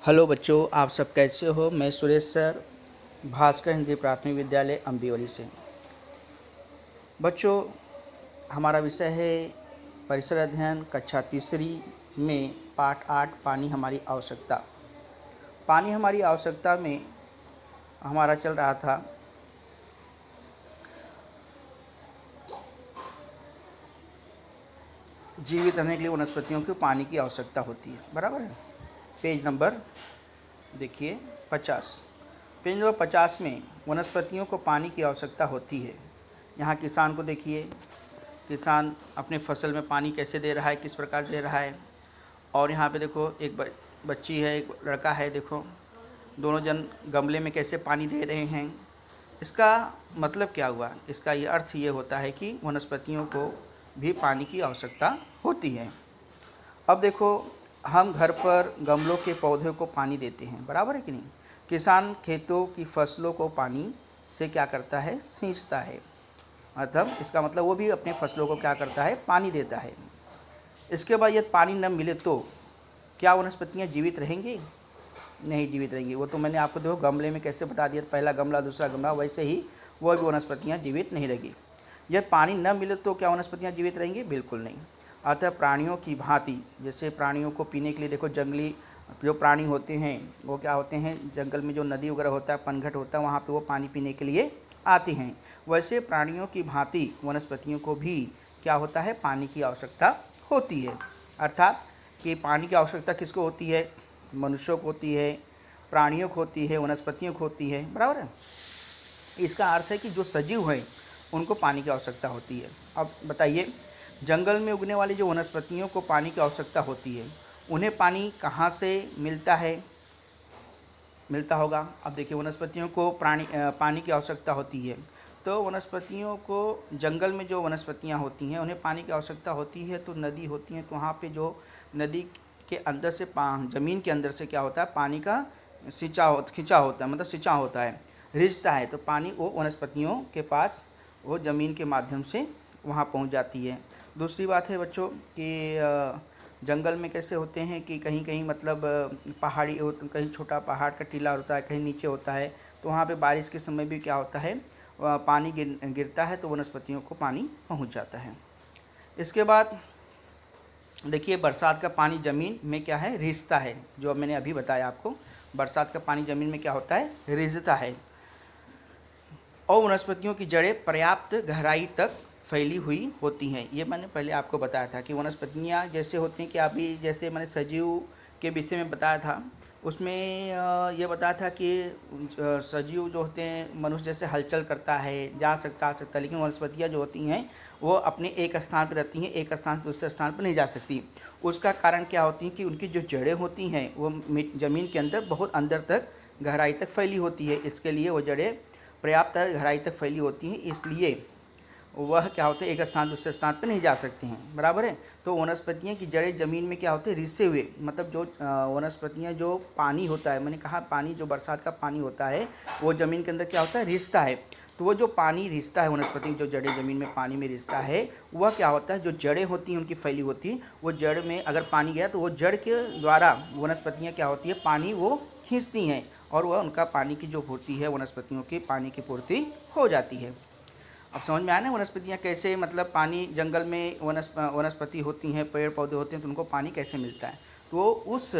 Hello बच्चों, आप सब कैसे हो। मैं सुरेश सर, भास्कर हिंदी प्राथमिक विद्यालय अम्बिवली से। बच्चों, हमारा विषय है परिसर अध्ययन कक्षा तीसरी में पाठ 8 पानी हमारी आवश्यकता। पानी हमारी आवश्यकता में हमारा चल रहा था जीवित रहने के लिए वनस्पतियों को पानी की आवश्यकता होती है, बराबर है। पेज नंबर देखिए 50। पेज नंबर 50 में वनस्पतियों को पानी की आवश्यकता होती है। यहाँ किसान को देखिए, किसान अपने फसल में पानी कैसे दे रहा है, किस प्रकार दे रहा है। और यहाँ पे देखो एक बच्ची है, एक लड़का है, देखो दोनों जन गमले में कैसे पानी दे रहे हैं। इसका मतलब क्या हुआ? इसका ये अर्थ ये होता है कि वनस्पतियों को भी पानी की आवश्यकता होती है। अब देखो, हम घर पर गमलों के पौधे को पानी देते हैं, बराबर है कि नहीं। किसान खेतों की फसलों को पानी से क्या करता है, सींचता है। मतलब इसका मतलब वो भी अपने फसलों को क्या करता है, पानी देता है। इसके बाद यदि पानी न मिले तो क्या वनस्पतियाँ जीवित रहेंगी? नहीं जीवित रहेंगी। वो तो मैंने आपको देखो गमले में कैसे बता दिया, पहला गमला दूसरा गमला, वैसे ही वो भी वनस्पतियाँ जीवित नहीं रहेगी। यदि पानी न मिले तो क्या वनस्पतियाँ जीवित रहेंगी? बिल्कुल नहीं। अतः प्राणियों की भांति, जैसे प्राणियों को पीने के लिए देखो जंगली जो प्राणी होते हैं वो क्या होते हैं, जंगल में जो नदी वगैरह होता है, पनघट होता है, वहाँ पे वो पानी पीने के लिए आते हैं। वैसे प्राणियों की भांति वनस्पतियों को भी क्या होता है, पानी की आवश्यकता होती है। अर्थात कि पानी की आवश्यकता किसको होती है? मनुष्यों को होती है, प्राणियों को होती है, वनस्पतियों को होती है, बराबर है। इसका अर्थ है कि जो सजीव हैं उनको पानी की आवश्यकता होती है। अब बताइए, जंगल में उगने वाली जो वनस्पतियों को पानी की आवश्यकता होती है, उन्हें पानी कहाँ से मिलता है? मिलता होगा। अब देखिए, वनस्पतियों को पानी की आवश्यकता होती है, तो वनस्पतियों को जंगल में जो वनस्पतियाँ होती हैं उन्हें पानी की आवश्यकता होती है। तो नदी होती हैं, तो वहाँ पे जो नदी के अंदर से ज़मीन के अंदर से क्या होता है, पानी का खींचा होता है, मतलब सिंचाव होता है, रिसता है। तो पानी वो वनस्पतियों के पास वो ज़मीन के माध्यम से वहाँ पहुँच जाती है। दूसरी बात है बच्चों कि जंगल में कैसे होते हैं कि कहीं कहीं मतलब पहाड़ी कहीं छोटा पहाड़ का टीला होता है, कहीं नीचे होता है, तो वहाँ पे बारिश के समय भी क्या होता है, पानी गिरता है, तो वनस्पतियों को पानी पहुँच जाता है। इसके बाद देखिए, बरसात का पानी ज़मीन में क्या है, रिसता है। जो मैंने अभी बताया आपको, बरसात का पानी ज़मीन में क्या होता है, रिसता है। और वनस्पतियों की जड़ें पर्याप्त गहराई तक फैली हुई होती हैं। ये मैंने पहले आपको बताया था कि वनस्पतियाँ जैसे होती हैं कि अभी जैसे मैंने सजीव के विषय में बताया था, उसमें ये बताया था कि सजीव जो होते हैं, मनुष्य जैसे हलचल करता है, जा सकता आ सकता है, लेकिन वनस्पतियाँ जो होती हैं वो अपने एक स्थान पर रहती हैं, एक स्थान से दूसरे स्थान पर नहीं जा सकती। उसका कारण क्या होती है कि उनकी जो जड़ें होती हैं वो ज़मीन के अंदर बहुत अंदर तक गहराई तक फैली होती है। इसके लिए वो जड़ें पर्याप्त गहराई तक फैली होती हैं, इसलिए वह क्या होते हैं, एक स्थान दूसरे स्थान पर नहीं जा सकते हैं, बराबर है। तो वनस्पतियाँ की जड़ें ज़मीन में क्या होते हैं, रिसे हुए, मतलब जो वनस्पतियाँ जो पानी होता है, मैंने कहा पानी जो बरसात का पानी होता है वो ज़मीन के अंदर क्या होता है, रिसता है। तो वो जो पानी रिसता है, वनस्पति जो जड़ें ज़मीन में पानी में रिसता है, वह क्या होता है, जो जड़ें होती हैं उनकी फैली होती हैं, वो जड़ में अगर पानी गया तो वो जड़ के द्वारा वनस्पतियाँ क्या होती है, पानी वो खींचती हैं, और वह उनका पानी की जो पूर्ति है, वनस्पतियों की पानी की पूर्ति हो जाती है। अब समझ में आया ना, वनस्पतियाँ कैसे, मतलब पानी जंगल में वनस्पति होती हैं, पेड़ पौधे होते हैं, तो उनको पानी कैसे मिलता है। तो उस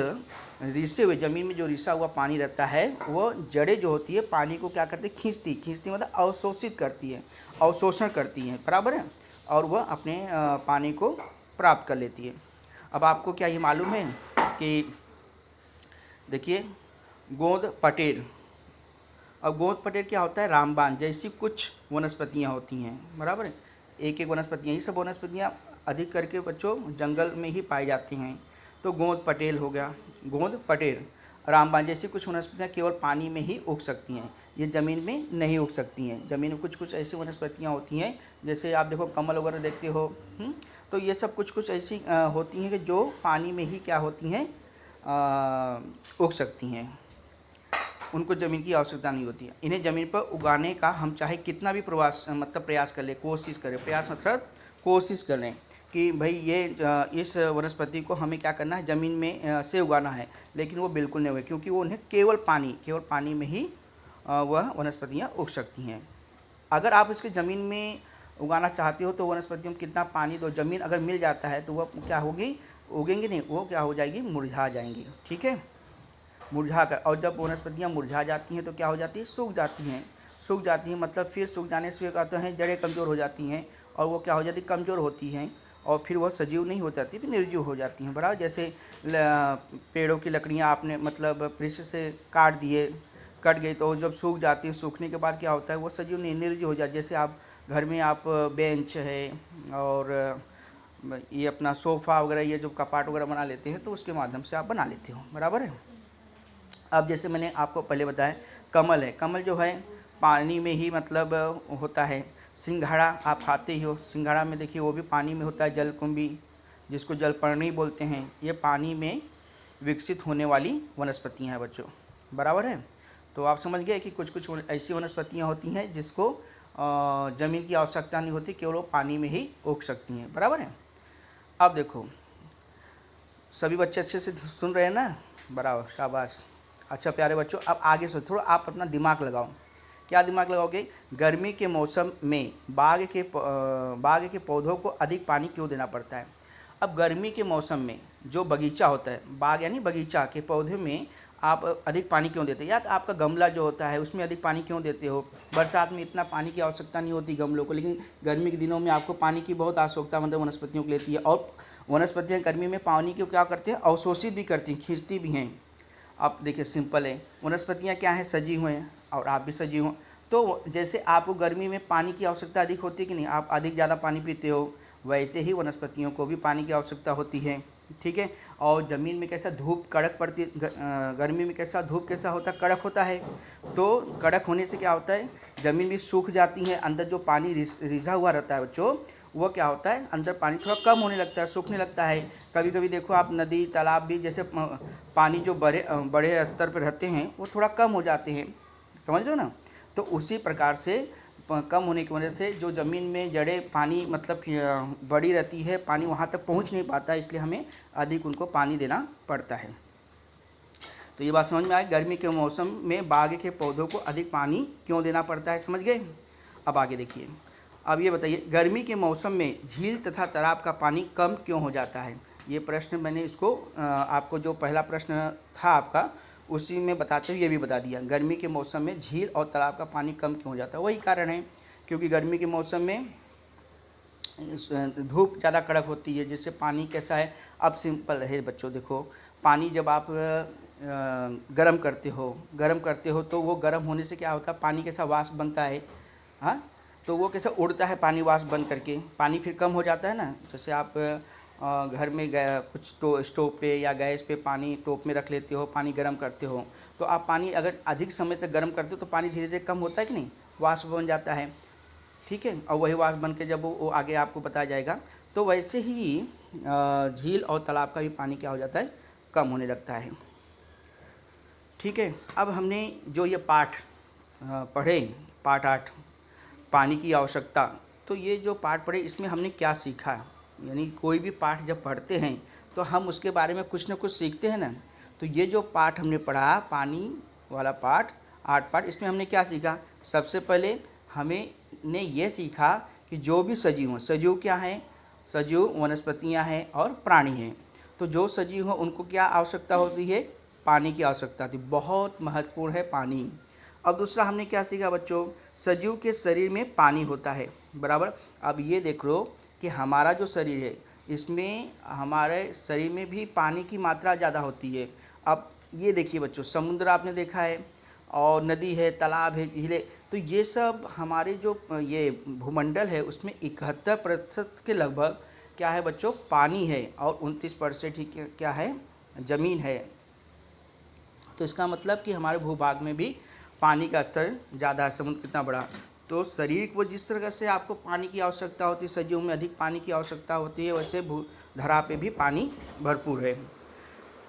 रिसे हुए ज़मीन में जो रिसा हुआ पानी रहता है, वो जड़ें जो होती है पानी को क्या करती है, खींचती मतलब अवशोषित करती है, अवशोषण करती हैं, बराबर है, और वह अपने पानी को प्राप्त कर लेती है। अब आपको क्या ये मालूम है कि देखिए, गोंद पटेर, अब गोंद पटेर क्या होता है, रामबाण जैसी कुछ वनस्पतियाँ होती हैं, बराबर है। एक एक वनस्पतियाँ, ये सब वनस्पतियाँ अधिक करके बच्चों जंगल में ही पाई जाती हैं। तो गोंद पटेल हो गया, गोंद पटेर, रामबाण जैसी कुछ वनस्पतियाँ केवल पानी में ही उग सकती हैं, ये ज़मीन में नहीं उग सकती हैं। ज़मीन में कुछ कुछ ऐसी वनस्पतियाँ होती हैं, जैसे आप देखो कमल वगैरह देखते हो, तो ये सब कुछ कुछ ऐसी होती हैं कि जो पानी में ही क्या होती हैं, उग सकती हैं, उनको ज़मीन की आवश्यकता नहीं होती है। इन्हें ज़मीन पर उगाने का हम चाहे कितना भी प्रयास कर लें, कोशिश करें, प्रयास मतलब कोशिश कर लें, कि भाई ये इस वनस्पति को हमें क्या करना है, ज़मीन में से उगाना है, लेकिन वो बिल्कुल नहीं हुए, क्योंकि वो उन्हें केवल पानी में ही वह वनस्पतियाँ उग सकती हैं। अगर आप इसके ज़मीन में उगाना चाहते हो तो वनस्पतियों में कितना पानी दो, ज़मीन अगर मिल जाता है तो वह क्या होगी, उगेंगी नहीं, वो क्या हो जाएगी, मुरझा जाएंगी। ठीक है, मुरझा कर, और जब वनस्पतियाँ मुरझा जाती हैं तो क्या हो जाती है, सूख जाती हैं। सूख जाती हैं मतलब फिर सूख जाने से क्या कहते हैं, जड़ें कमज़ोर हो जाती हैं, और वो क्या हो जाती, कमज़ोर होती हैं, और फिर वह सजीव नहीं हो जाती, फिर निर्जीव हो जाती हैं। बराबर, जैसे पेड़ों की लकड़ियाँ आपने मतलब पृष्ठ से कट गई तो जब सूख जाती है, सूखने के बाद क्या होता है, वो सजीव नहीं, निर्जीव हो जाती है। जैसे आप घर में आप बेंच है और ये अपना सोफ़ा वगैरह, ये जो कपाट वगैरह बना लेते हैं, तो उसके माध्यम से आप बना लेते हो। बराबर है। अब जैसे मैंने आपको पहले बताया, कमल है, कमल जो है पानी में ही मतलब होता है। सिंघाड़ा आप खाते ही हो, सिंघाड़ा में देखिए वो भी पानी में होता है। जलकुंभी, जिसको जलपर्णी बोलते हैं, ये पानी में विकसित होने वाली वनस्पतियाँ हैं बच्चों। बराबर है। तो आप समझ गए कि कुछ कुछ ऐसी वनस्पतियाँ होती हैं जिसको ज़मीन की आवश्यकता नहीं होती, केवल वो पानी में ही उग सकती हैं। बराबर है। अब देखो, सभी बच्चे अच्छे से सुन रहे हैं ना, बराबर, शाबाश। अच्छा प्यारे बच्चों, अब आगे से थोड़ा आप अपना दिमाग लगाओ। क्या दिमाग लगाओगे, गर्मी के मौसम में बाग के पौधों को अधिक पानी क्यों देना पड़ता है। अब गर्मी के मौसम में जो बगीचा होता है, बाग यानी बगीचा के पौधे में आप अधिक पानी क्यों देते हो, या तो आपका गमला जो होता है उसमें अधिक पानी क्यों देते हो। बरसात में इतना पानी की आवश्यकता नहीं होती गमलों को, लेकिन गर्मी के दिनों में आपको पानी की बहुत आवश्यकता मतलब वनस्पतियों को लेती है। और वनस्पतियाँ गर्मी में पानी को क्या करते हैं, अवशोषित भी करती हैं, खींचती भी हैं। आप देखिए, सिंपल है, वनस्पतियाँ क्या हैं, सजी हुए हैं, और आप भी सजी हो। तो जैसे आपको गर्मी में पानी की आवश्यकता अधिक होती है कि नहीं, आप अधिक ज़्यादा पानी पीते हो, वैसे ही वनस्पतियों को भी पानी की आवश्यकता होती है। ठीक है। और ज़मीन में कैसा धूप कड़क पड़ती, गर्मी में कैसा धूप कैसा होता है, कड़क होता है। तो कड़क होने से क्या होता है, ज़मीन भी सूख जाती है, अंदर जो पानी रिझा हुआ रहता है बच्चों, वो क्या होता है, अंदर पानी थोड़ा कम होने लगता है, सूखने लगता है। कभी कभी देखो आप, नदी तालाब भी जैसे पानी जो बड़े स्तर पर रहते हैं वो थोड़ा कम हो जाते हैं, समझ रहे हो ना। तो उसी प्रकार से कम होने की वजह से जो ज़मीन में जड़ें पानी मतलब बड़ी रहती है, पानी वहाँ तक पहुँच नहीं पाता, इसलिए हमें अधिक उनको पानी देना पड़ता है। तो ये बात समझ में आई, गर्मी के मौसम में बाग के पौधों को अधिक पानी क्यों देना पड़ता है, समझ गए। अब आगे देखिए, अब ये बताइए, गर्मी के मौसम में झील तथा तालाब का पानी कम क्यों हो जाता है। ये प्रश्न मैंने इसको आपको जो पहला प्रश्न था आपका, उसी में बताते हुए ये भी बता दिया। गर्मी के मौसम में झील और तालाब का पानी कम क्यों हो जाता है, वही कारण है, क्योंकि गर्मी के मौसम में धूप ज़्यादा कड़क होती है, जिससे पानी कैसा है। अब सिंपल है बच्चों, देखो, पानी जब आप गर्म करते हो तो वो गर्म होने से क्या होता है, पानी कैसा वाष्प बनता है, हाँ, तो वो कैसा उड़ता है पानी वाष्प बन करके, पानी फिर कम हो जाता है ना। जैसे आप घर में कुछ स्टोव पे या गैस पे पानी टोप में रख लेते हो, पानी गर्म करते हो, तो आप पानी अगर अधिक समय तक गर्म करते हो तो पानी धीरे धीरे कम होता है कि नहीं, वाष्प बन जाता है। ठीक है, और वही वाष्प बन के जब वो आगे आपको बताया जाएगा, तो वैसे ही झील और तालाब का भी पानी क्या हो जाता है, कम होने लगता है। ठीक है। अब हमने जो ये पाठ पढ़े, पाठ 8, पानी की आवश्यकता, तो ये जो पाठ पढ़े इसमें हमने क्या सीखा, यानी कोई भी पाठ जब पढ़ते हैं तो हम उसके बारे में कुछ ना कुछ सीखते हैं ना। तो ये जो पाठ हमने पढ़ा, पानी वाला पाठ, 8 पाठ, इसमें हमने क्या सीखा, सबसे पहले ने ये सीखा कि जो भी सजीव हों, सजीव क्या हैं, सजीव वनस्पतियां हैं और प्राणी हैं। तो जो सजीव हों उनको क्या आवश्यकता होती है, पानी की आवश्यकता होती है, बहुत महत्वपूर्ण है पानी। अब दूसरा हमने क्या सीखा बच्चों, सजीव के शरीर में पानी होता है। बराबर। अब ये देख लो कि हमारा जो शरीर है, इसमें हमारे शरीर में भी पानी की मात्रा ज़्यादा होती है। अब ये देखिए बच्चों, समुद्र आपने देखा है, और नदी है, तालाब है, झीलें, तो ये सब हमारे जो ये भूमंडल है उसमें 71% के लगभग क्या है बच्चों, पानी है, और 29% ही क्या है, ज़मीन है। तो इसका मतलब कि हमारे भूभाग में भी पानी का स्तर ज़्यादा है। समुद्र कितना बड़ा, तो शरीर को जिस तरह से आपको पानी की आवश्यकता होती है, सजीवों में अधिक पानी की आवश्यकता होती है, वैसे धरा पे भी पानी भरपूर है।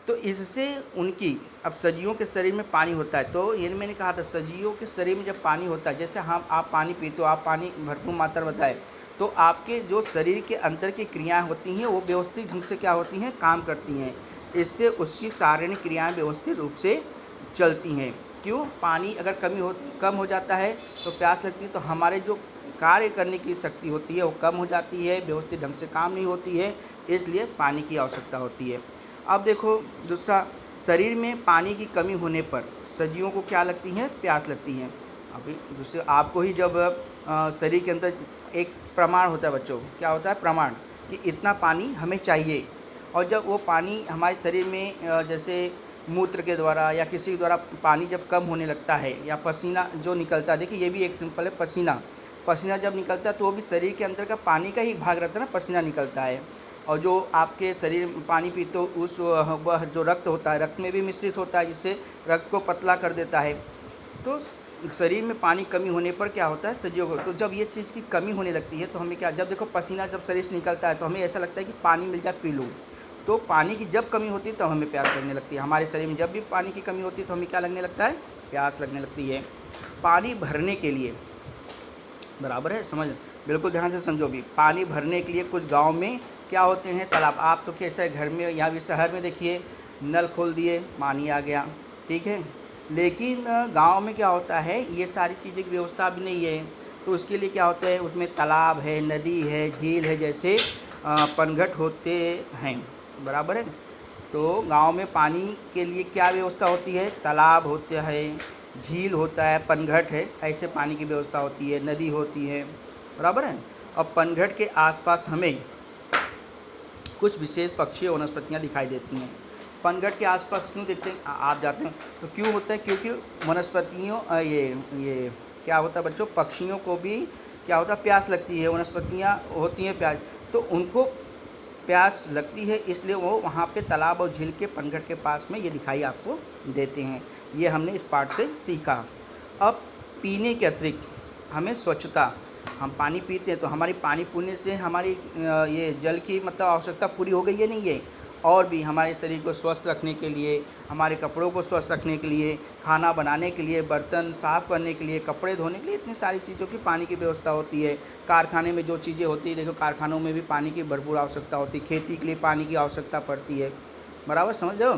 तो इससे उनकी, अब सजीवों के शरीर में पानी होता है, तो ये मैंने कहा था, सजीवों के शरीर में जब पानी होता है, जैसे हम आप पानी पीते हो, आप पानी भरपूर मात्रा बताए, तो आपके जो शरीर के अंदर की क्रियाएं होती हैं वो व्यवस्थित ढंग से क्या होती हैं, काम करती हैं। इससे उसकी शारीरिक क्रियाएं व्यवस्थित रूप से चलती हैं। क्यों? पानी अगर कम हो जाता है तो प्यास लगती है, तो हमारे जो कार्य करने की शक्ति होती है वो कम हो जाती है, व्यवस्थित ढंग से काम नहीं होती है, इसलिए पानी की आवश्यकता होती है। अब देखो दूसरा, शरीर में पानी की कमी होने पर सजीवों को क्या लगती है, प्यास लगती है। अभी दूसरे आपको ही जब शरीर के अंदर एक प्रमाण होता है बच्चों, क्या होता है प्रमाण, कि इतना पानी हमें चाहिए, और जब वो पानी हमारे शरीर में जैसे मूत्र के द्वारा या किसी के द्वारा पानी जब कम होने लगता है या पसीना जो निकलता है, देखिए ये भी एक सिंपल है, पसीना जब निकलता है तो वो भी शरीर के अंदर का पानी का ही भाग रहता है ना, पसीना निकलता है। और जो आपके शरीर में पानी पीते हो उस वह जो रक्त होता है, रक्त में भी मिश्रित होता है, जिससे रक्त को पतला कर देता है। तो शरीर में पानी कमी होने पर क्या होता है सजीवों को, तो जब ये चीज़ की कमी होने लगती है तो हमें क्या, जब देखो पसीना जब शरीर से निकलता है तो हमें ऐसा लगता है कि पानी मिल जाए पी लूँ। तो पानी की जब कमी होती है तब हमें प्यास लगने लगती है। हमारे शरीर में जब भी पानी की कमी होती है तो हमें क्या लगने लगता है, प्यास लगने लगती है। पानी भरने के लिए, बराबर है, समझ, बिल्कुल ध्यान से समझो भी, पानी भरने के लिए कुछ गांव में क्या होते हैं, तालाब। आप तो कैसे घर में, यहाँ भी शहर में देखिए नल खोल दिए पानी आ गया, ठीक है। लेकिन गांव में क्या होता है, ये सारी चीज़ें की व्यवस्था भी नहीं है। तो उसके लिए क्या होता है, उसमें तालाब है, नदी है, झील है, जैसे पनघट होते हैं, बराबर है। तो गांव में पानी के लिए क्या व्यवस्था होती है, तालाब होता है, झील होता है, पनघट है, ऐसे पानी की व्यवस्था होती है, नदी होती है, बराबर है। और पनघट के आसपास हमें कुछ विशेष पक्षी और वनस्पतियाँ दिखाई देती हैं। पनघट के आसपास क्यों देखते हैं आप जाते हैं, तो क्यों होता है, क्योंकि वनस्पतियों ये क्या होता है बच्चों, पक्षियों को भी क्या होता है, प्यास लगती है, वनस्पतियाँ होती हैं प्यास, तो उनको प्यास लगती है, इसलिए वो वहाँ पे तालाब और झील के पनघट के पास में ये दिखाई आपको देते हैं। ये हमने इस पाठ से सीखा। अब पीने के अतिरिक्त हमें स्वच्छता, हम पानी पीते हैं तो हमारी पानी पीने से हमारी ये जल की मतलब आवश्यकता पूरी हो गई है, नहीं है, और भी हमारे शरीर को स्वस्थ रखने के लिए, हमारे कपड़ों को स्वस्थ रखने के लिए, खाना बनाने के लिए, बर्तन साफ़ करने के लिए, कपड़े धोने के लिए, इतनी सारी चीज़ों की पानी की व्यवस्था होती है। कारखाने में जो चीज़ें होती है, देखो कारखानों में भी पानी की भरपूर आवश्यकता होती है, खेती के लिए पानी की आवश्यकता पड़ती है, बराबर समझ लो।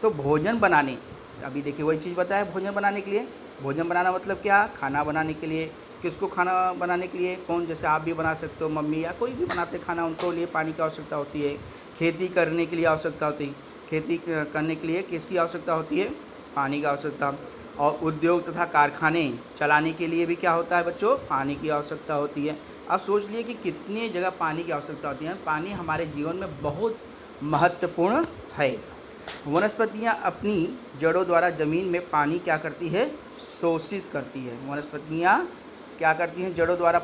तो भोजन बनाने, अभी देखिए वही चीज़ बताया, भोजन बनाने के लिए, भोजन बनाना मतलब क्या, खाना बनाने के लिए। किसको खाना बनाने के लिए, कौन, जैसे आप भी बना सकते हो, मम्मी या कोई भी बनाते खाना, उनको लिए पानी की आवश्यकता होती है। खेती करने के लिए आवश्यकता होती है, खेती करने के लिए किसकी आवश्यकता होती है, पानी की आवश्यकता। और उद्योग तथा कारखाने चलाने के लिए भी क्या होता है बच्चों, पानी की आवश्यकता होती है। अब सोच लिए कि कितनी जगह पानी की आवश्यकता होती है। पानी हमारे जीवन में बहुत महत्वपूर्ण है। वनस्पतियाँ अपनी जड़ों द्वारा ज़मीन में पानी क्या करती है, शोषित करती है। वनस्पतियाँ क्या करती हैं, जड़ों द्वारा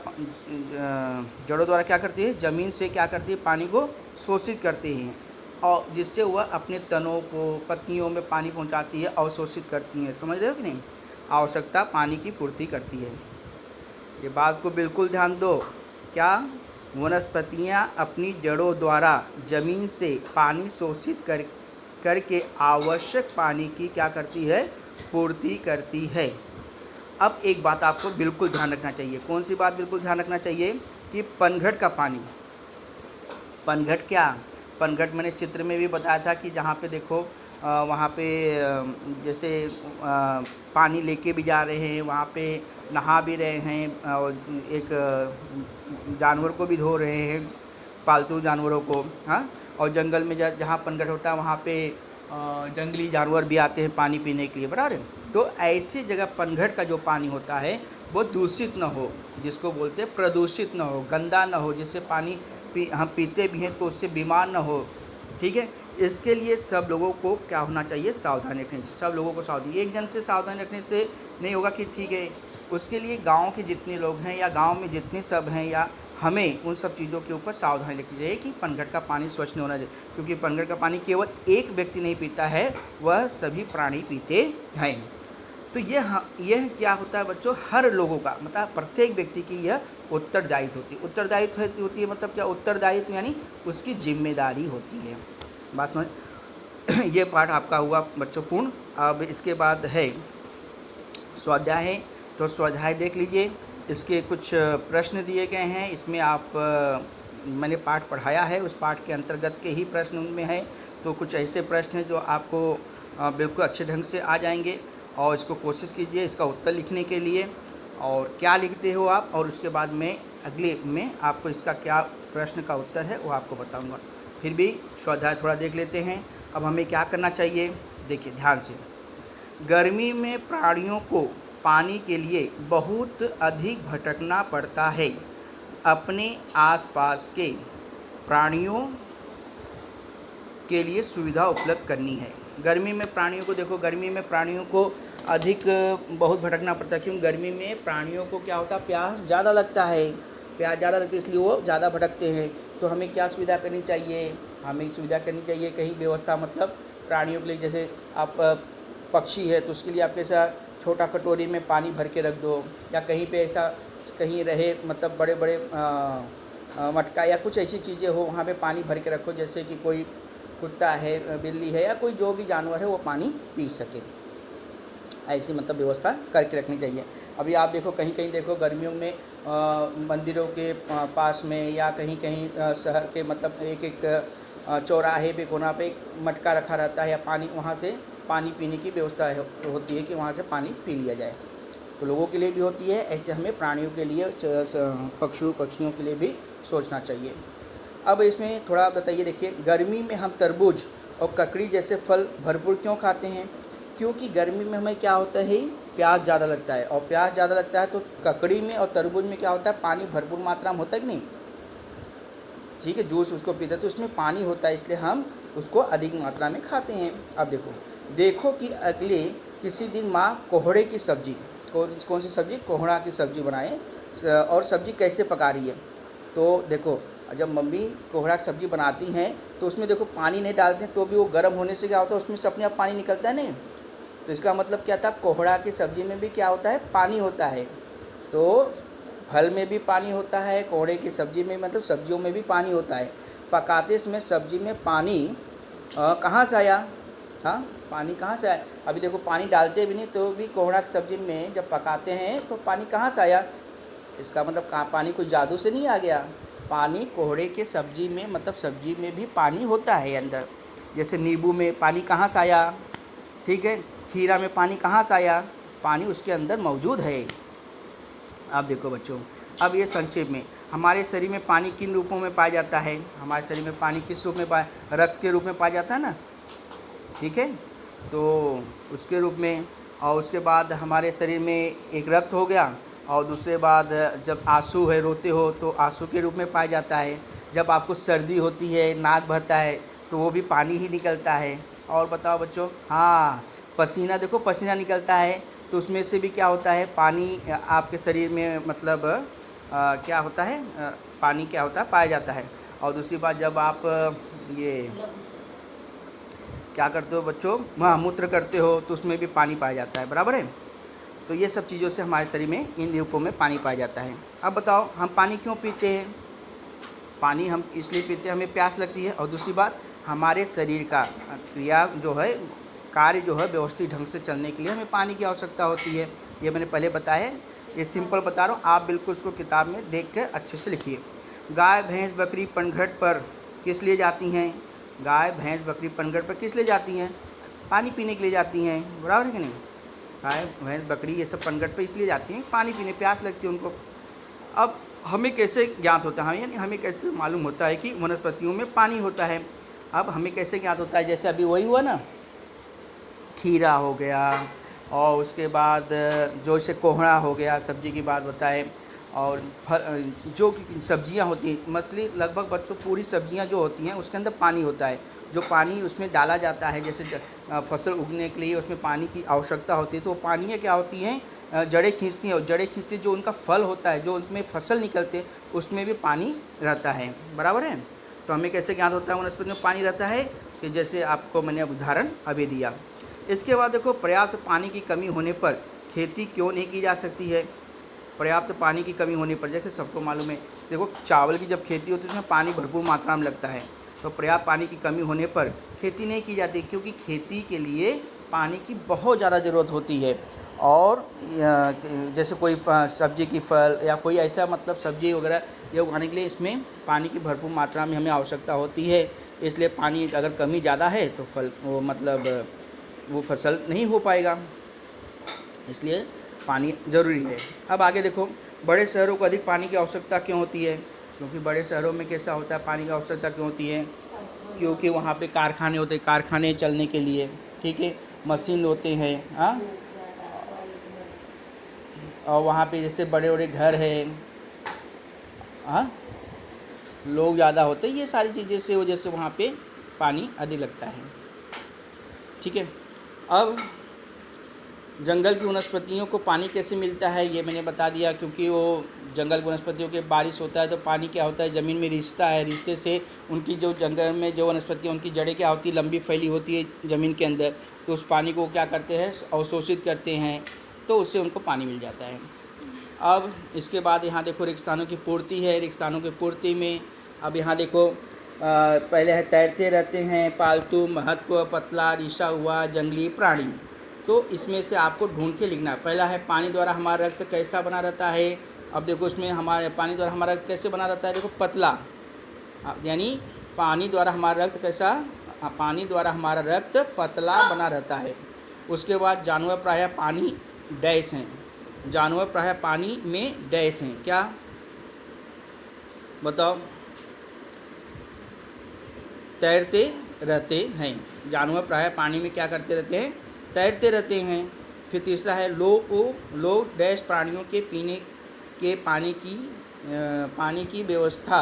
क्या करती है, ज़मीन से क्या करती है, पानी को शोषित करती हैं, और जिससे वह अपने तनों को, पत्तियों में पानी पहुंचाती है, अवशोषित करती हैं। समझ रहे हो कि नहीं, आवश्यकता पानी की पूर्ति करती है। ये बात को बिल्कुल ध्यान दो। क्या, वनस्पतियाँ अपनी जड़ों द्वारा ज़मीन से पानी शोषित करके आवश्यक पानी की क्या करती है, पूर्ति करती है। अब एक बात आपको बिल्कुल ध्यान रखना चाहिए, कौन सी बात बिल्कुल ध्यान रखना चाहिए, कि पनघट का पानी, पनघट क्या, पनघट मैंने चित्र में भी बताया था कि जहाँ पे देखो वहाँ पे जैसे पानी लेके भी जा रहे हैं, वहाँ पे नहा भी रहे हैं, और एक जानवर को भी धो रहे हैं, पालतू जानवरों को, हाँ। और जंगल में जहाँ पनघट होता है वहाँ पे जंगली जानवर भी आते हैं पानी पीने के लिए, बराबर। तो ऐसी जगह पनघट का जो पानी होता है वो दूषित न हो, जिसको बोलते हैं प्रदूषित न हो, गंदा न हो, जिससे पानी हम पीते भी हैं तो उससे बीमार न हो, ठीक है। इसके लिए सब लोगों को क्या होना चाहिए, सावधानी रखनी चाहिए। सब लोगों को सावधानी, एक जन से सावधानी रखने से नहीं होगा कि ठीक है, उसके लिए गांव के जितने लोग हैं या गांव में जितने सब हैं, या हमें उन सब चीज़ों के ऊपर सावधानी रखनी चाहिए कि पनघट का पानी स्वच्छ नहीं होना चाहिए, क्योंकि पनघट का पानी केवल एक व्यक्ति नहीं पीता है, वह सभी प्राणी पीते हैं। तो यह क्या होता है बच्चों, हर लोगों का मतलब प्रत्येक व्यक्ति की यह उत्तरदायित्व होती है। उत्तरदायित्व होती है मतलब क्या, उत्तरदायित्व यानी उसकी जिम्मेदारी होती है। बात समझ। ये पाठ आपका हुआ बच्चों पूर्ण। अब इसके बाद है स्वाध्याय है, तो स्वाध्याय देख लीजिए। इसके कुछ प्रश्न दिए गए हैं। इसमें आप मैंने पाठ पढ़ाया है, उस पाठ के अंतर्गत के ही प्रश्न उनमें है। तो कुछ ऐसे प्रश्न हैं जो आपको बिल्कुल अच्छे ढंग से आ जाएंगे, और इसको कोशिश कीजिए इसका उत्तर लिखने के लिए। और क्या लिखते हो आप, और उसके बाद में अगले में आपको इसका क्या प्रश्न का उत्तर है वो आपको बताऊंगा। फिर भी स्वाध्याय थोड़ा देख लेते हैं। अब हमें क्या करना चाहिए, देखिए ध्यान से। गर्मी में प्राणियों को पानी के लिए बहुत अधिक भटकना पड़ता है। अपने आसपास के प्राणियों के लिए सुविधा उपलब्ध करनी है। गर्मी में प्राणियों को, देखो गर्मी में प्राणियों को अधिक बहुत भटकना पड़ता है। क्यों? गर्मी में प्राणियों को क्या होता है, प्यास ज़्यादा लगता है, प्यास ज़्यादा लगती है, इसलिए वो ज़्यादा भटकते हैं। तो हमें क्या सुविधा करनी चाहिए, हमें सुविधा करनी चाहिए कहीं व्यवस्था, मतलब प्राणियों के लिए, जैसे आप पक्षी है तो उसके लिए आप ऐसा छोटा कटोरी में पानी भर के रख दो, या कहीं पे ऐसा कहीं रहे, मतलब बड़े बड़े मटका या कुछ ऐसी चीज़ें हो वहाँ पे पानी भर के रखो, जैसे कि कोई कुत्ता है, बिल्ली है, या कोई जो भी जानवर है वो पानी पी सके। ऐसी मतलब व्यवस्था करके रखनी चाहिए। अभी आप देखो कहीं कहीं देखो गर्मियों में मंदिरों के पास में, या कहीं कहीं शहर के मतलब एक एक चौराहे पे कोना पे एक मटका रखा रहता है, या पानी वहाँ से पानी पीने की व्यवस्था होती है कि वहाँ से पानी पी लिया जाए। तो लोगों के लिए भी होती है, ऐसे हमें प्राणियों के लिए, पक्षियों के लिए भी सोचना चाहिए। अब इसमें थोड़ा बताइए, देखिए गर्मी में हम तरबूज और ककड़ी जैसे फल भरपूर क्यों खाते हैं? क्योंकि गर्मी में हमें क्या होता है, प्यास ज़्यादा लगता है, और प्यास ज़्यादा लगता है तो ककड़ी में और तरबूज में क्या होता है, पानी भरपूर मात्रा में होता है कि नहीं, ठीक है, जूस उसको पीते हैं तो उसमें पानी होता है, इसलिए हम उसको अधिक मात्रा में खाते हैं। अब देखो कि अगले किसी दिन माँ कोहड़े की सब्ज़ी, कौन सी सब्ज़ी, कोहड़ा की सब्ज़ी बनाए, और सब्ज़ी कैसे पका रही है। तो देखो जब मम्मी कोहड़ा की सब्ज़ी बनाती हैं तो उसमें देखो पानी नहीं डालते हैं, तो भी वो गर्म होने से क्या होता है, उसमें से अपने आप पानी निकलता है नहीं। तो इसका मतलब क्या था, कोहड़ा की सब्ज़ी में भी क्या होता है, पानी होता है। तो फल में भी पानी होता है, कोहड़े की सब्ज़ी में मतलब सब्जियों में भी पानी होता है। पकाते इसमें सब्ज़ी में पानी कहाँ से आया, हाँ पानी कहाँ से आया? अभी देखो पानी डालते भी नहीं तो भी कोहड़ा की सब्ज़ी में जब पकाते हैं तो पानी कहाँ से आया? इसका मतलब पानी कोई जादू से नहीं आ गया, पानी कोहड़े के सब्ज़ी में मतलब सब्ज़ी में भी पानी होता है अंदर। जैसे नींबू में पानी कहाँ से आया, ठीक है, खीरा में पानी कहाँ से आया, पानी उसके अंदर मौजूद है। अब देखो बच्चों, अब ये संक्षेप में हमारे शरीर में पानी किन रूपों में पाया जाता है, हमारे शरीर में पानी किस रूप में रक्त के रूप में पाया जाता है ना, ठीक है, तो उसके रूप में। और उसके बाद हमारे शरीर में एक रक्त हो गया, और दूसरे बाद जब आंसू है, रोते हो तो आंसू के रूप में पाया जाता है। जब आपको सर्दी होती है, नाक बहता है, तो वो भी पानी ही निकलता है। और बताओ बच्चों, हाँ पसीना, देखो पसीना निकलता है तो उसमें से भी क्या होता है, पानी आपके शरीर में मतलब क्या होता है, पानी क्या होता है, पाया जाता है। और दूसरी बात, जब आप ये क्या करते हो बच्चों, मूत्र करते हो तो उसमें भी पानी पाया जाता है, बराबर है। तो ये सब चीज़ों से हमारे शरीर में इन रूपों में पानी पाया जाता है। अब बताओ हम पानी क्यों पीते हैं? पानी हम इसलिए पीते हैं, हमें प्यास लगती है, और दूसरी बात हमारे शरीर का क्रिया जो है, कार्य जो है व्यवस्थित ढंग से चलने के लिए हमें पानी की आवश्यकता होती है। ये मैंने पहले बताया है, ये सिंपल बता रहा हूँ, आप बिल्कुल इसको किताब में देख कर अच्छे से लिखिए। गाय भैंस बकरी पनघट पर किस लिए जाती हैं? गाय भैंस बकरी पनघट पर किस लिए जाती हैं? पानी पीने के लिए जाती हैं, बराबर है कि नहीं। गाय भैंस बकरी ये सब पनघट पर इसलिए जाती हैं, पानी पीने, प्यास लगती है उनको। अब हमें कैसे ज्ञात होता है, यानी हमें कैसे मालूम होता है कि वनस्पतियों में पानी होता है? अब हमें कैसे ज्ञात होता है, जैसे अभी वही हुआ ना, खीरा हो गया, और उसके बाद जो इसे कोहड़ा हो गया, सब्जी की बात बताए, और जो सब्जियां होती हैं, मछली लगभग बच्चों पूरी सब्जियां जो होती हैं उसके अंदर पानी होता है। जो पानी उसमें डाला जाता है, जैसे फसल उगने के लिए उसमें पानी की आवश्यकता होती है, तो वो पानी क्या होती हैं, जड़ें खींचती हैं, और जड़ें खींचती जो उनका फल होता है, जो उसमें फसल निकलते हैं उसमें भी पानी रहता है, बराबर है। तो हमें कैसे ज्ञात होता है वनस्पति में पानी रहता है, कि जैसे आपको मैंने उदाहरण अभी दिया। इसके बाद देखो, पर्याप्त पानी की कमी होने पर खेती क्यों नहीं की जा सकती है? पर्याप्त पानी की कमी होने पर, जैसे सबको मालूम है, देखो चावल की जब खेती होती है उसमें पानी भरपूर मात्रा में लगता है, तो पर्याप्त पानी की कमी होने पर खेती नहीं की जाती, क्योंकि खेती के लिए पानी की बहुत ज़्यादा ज़रूरत होती है। और जैसे कोई सब्जी की फल या कोई ऐसा मतलब सब्जी वगैरह ये उगाने के लिए इसमें पानी की भरपूर मात्रा में हमें आवश्यकता होती है। इसलिए पानी अगर कमी ज़्यादा है तो वो फसल नहीं हो पाएगा, इसलिए पानी ज़रूरी है। अब आगे देखो, बड़े शहरों को अधिक पानी की आवश्यकता क्यों होती है? क्योंकि बड़े शहरों में कैसा होता है, पानी की आवश्यकता क्यों होती है? क्योंकि वहाँ पे कारखाने होते हैं, कारखाने चलने के लिए, ठीक है, मशीन होते हैं, हाँ, और वहाँ पे जैसे बड़े बड़े घर हैं, हाँ, लोग ज़्यादा होते हैं, ये सारी चीज़ें से वजह से वहाँ पे पानी अधिक लगता है, ठीक है। अब जंगल की वनस्पतियों को पानी कैसे मिलता है ये मैंने बता दिया। क्योंकि वो जंगल की वनस्पतियों के बारिश होता है तो पानी क्या होता है, ज़मीन में रिश्ता है, रिश्ते से उनकी जो जंगल में जो वनस्पतियाँ उनकी जड़ें क्या होती है, लंबी फैली होती है ज़मीन के अंदर, तो उस पानी को क्या करते हैं, अवशोषित करते हैं, तो उससे उनको पानी मिल जाता है। अब इसके बाद यहाँ देखो रेगिस्तानों की पूर्ति है। रेगिस्तानों की पूर्ति में अब यहाँ देखो पहले है तैरते रहते हैं, पालतू, महत्व, पतला, रिसा हुआ, जंगली प्राणी। तो इसमें से आपको ढूंढ के लिखना है। पहला है पानी द्वारा हमारा रक्त कैसा बना रहता है। अब देखो इसमें हमारे पानी द्वारा हमारा रक्त कैसे बना रहता है, देखो पतला, यानी पानी द्वारा हमारा रक्त कैसा, पानी द्वारा हमारा रक्त पतला बना रहता है। उसके बाद जानवर प्रायः पानी डैश हैं, जानवर प्रायः पानी में डैश हैं, क्या बताओ, तैरते रहते हैं। जानवर प्रायः पानी में क्या करते रहते हैं, तैरते रहते हैं। फिर तीसरा है लोग डैश प्राणियों के पीने के पानी की व्यवस्था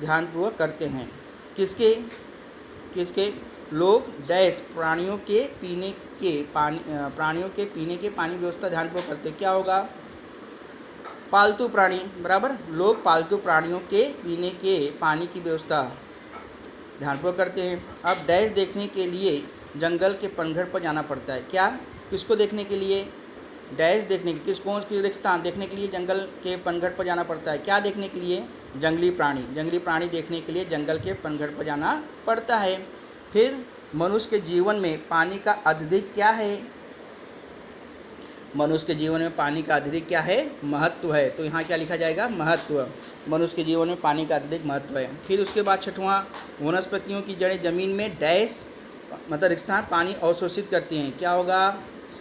ध्यानपूर्वक करते हैं। किसके लोग डैश प्राणियों के पीने के पानी व्यवस्था ध्यानपूर्वक करते हैं, क्या होगा, पालतू प्राणी, बराबर, लोग पालतू प्राणियों के पीने के पानी की व्यवस्था ध्यानपूर्वक करते हैं। अब डैश देखने के लिए जंगल के पनघट पर जाना पड़ता है, क्या, किसको देखने के लिए, डैश देखने के, किसको, रेगिस्तान देखने के लिए जंगल के पनघट पर जाना पड़ता है, क्या देखने के लिए, जंगली प्राणी देखने के लिए जंगल के पनघट पर जाना पड़ता है। फिर मनुष्य के जीवन में पानी का अत्यधिक क्या है, मनुष्य के जीवन में पानी का अत्यधिक क्या है, महत्व है। तो यहाँ क्या लिखा जाएगा, महत्व, मनुष्य के जीवन में पानी का अत्यधिक महत्व है। फिर उसके बाद छठवां, वनस्पतियों की जड़ें जमीन में डैश मतलब रेगिस्तान पानी अवशोषित करती हैं, क्या होगा,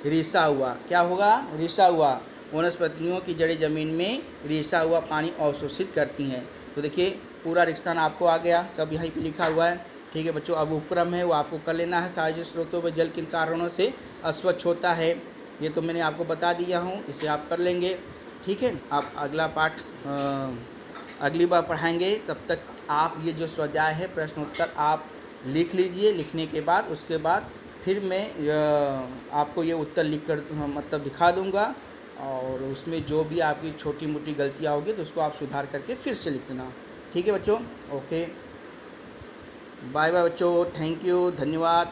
रिसा हुआ, क्या होगा, रिसा हुआ, वनस्पतियों की जड़ें जमीन में रिसा हुआ पानी अवशोषित करती हैं। तो देखिए पूरा रेगिस्तान आपको आ गया, सब यहीं पे लिखा हुआ है, ठीक है बच्चों। अब उपक्रम है वो आपको कर लेना है। सार्वजनिक स्रोतों पर जल किन कारणों से अस्वच्छ होता है, ये तो मैंने आपको बता दिया हूँ, इसे आप कर लेंगे, ठीक है। आप अगला पाठ अगली बार पढ़ाएंगे, तब तक आप ये जो स्वाध्याय है प्रश्नोत्तर आप लिख लीजिए। लिखने के बाद उसके बाद फिर मैं आपको ये उत्तर लिख कर मतलब दिखा दूँगा, और उसमें जो भी आपकी छोटी मोटी गलतियाँ होगी तो उसको आप सुधार करके फिर से लिख देना, ठीक है बच्चों। ओके, बाय बाय बच्चों, थैंक यू, धन्यवाद।